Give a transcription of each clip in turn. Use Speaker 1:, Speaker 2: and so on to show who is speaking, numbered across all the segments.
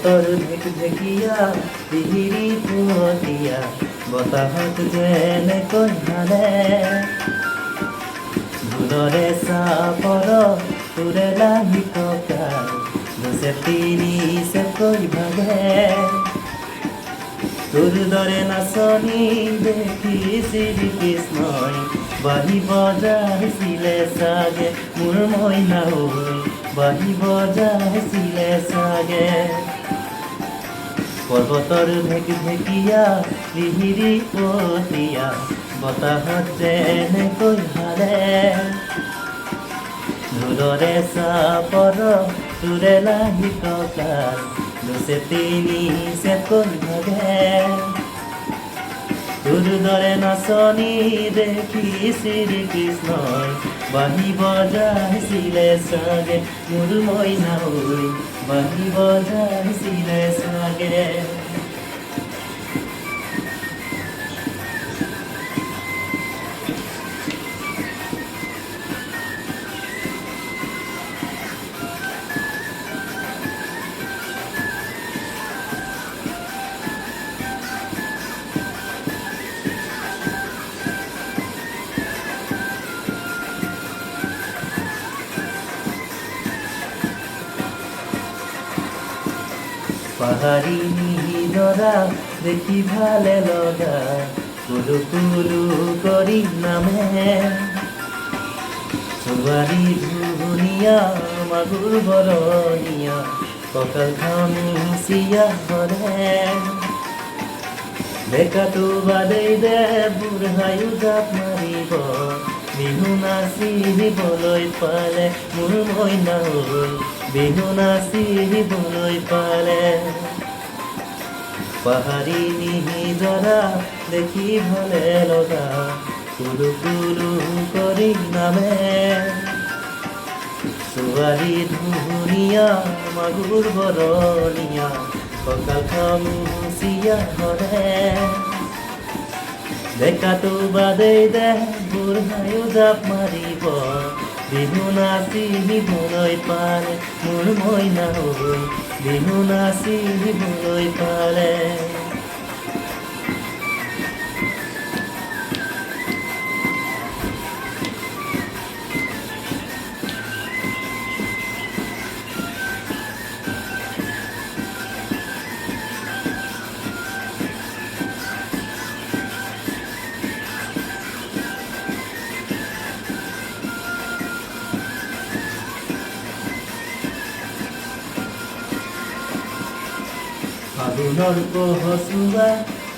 Speaker 1: পৰ্বতৰ ঢেকঢেকীয়া পিহিৰি পুৱতীয়া বতাহত যেনেকৈ হালে ঢোলৰে চাপৰ সুৰে লাগি টকাৰ দুচে তিনি চেকৈ ভাগে তোৰ দৰে নাচনি দেখি শ্ৰীকৃষ্ণই বাঁহী বজাইছিলে চাগে মোৰ মইনা হৈ বাঁহী বজাইছিলে চাগে পৰ্বতৰ ঢেকঢেকীয়া পিহিৰি পুৱতীয়া বতাহত যেনেকৈ হালে ঢোলৰে চাপৰ সুৰে লাগি টকাৰ দুচে তিনি চেকৈ ভাগে তোৰ দৰে নাচনি দেখি শ্ৰীকৃষ্ণই বাঁহী বজাইছিলে চাগে মোৰ মইনা হৈ বাঁহী বজাইছিলে চাগে পাহাৰী নিজৰা দেখি ভালে লগা কুলু কুলু কৰি নামে ছোৱালী ধুনীয়া মাগুৰ বৰণীয়া কঁকাল খামুচিয়া ধৰে ডেকাটো বাদেই দে বুঢ়ায়ো জাপ মাৰিব বিহু নাচিবলৈ পালে মোৰ মইনা হৈ বিহু নাচিবলৈ পালে পাহাৰী নিজৰা দেখি ভালে লগা কুলু কুলু কৰি নামে ছোৱালী ধুনীয়া মাগুৰ বৰণীয়া কঁকাল খামুচিয়া ধৰে ডেকাটো বাদেই দে বুঢ়ায়ো জাপ মাৰিব বিহু নাচিবলৈ পালে মোৰ মইনা হৈ বিহু নাচিবলৈ পালে ফাগুনৰ পহচুৱা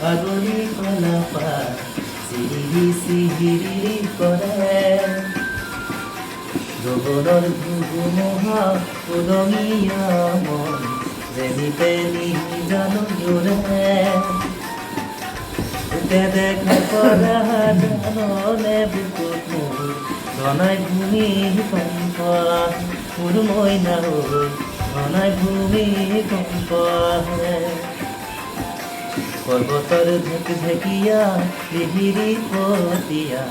Speaker 1: আগলি কলাপা চিহিৰি চিহিৰি কৰে যৌৱনৰ ধুমুহা উদঙীয়া মন যেনিতে জানো জোৰে দেখা কৰা জাননে বুকুত মোৰ ঘনাই ভূমি কম্প মোৰ মইনা হৈ ঘনাই ভূমি কম্প পৰ্বতৰ ঢেকঢেকীয়া পিহিৰি পুৱতীয়া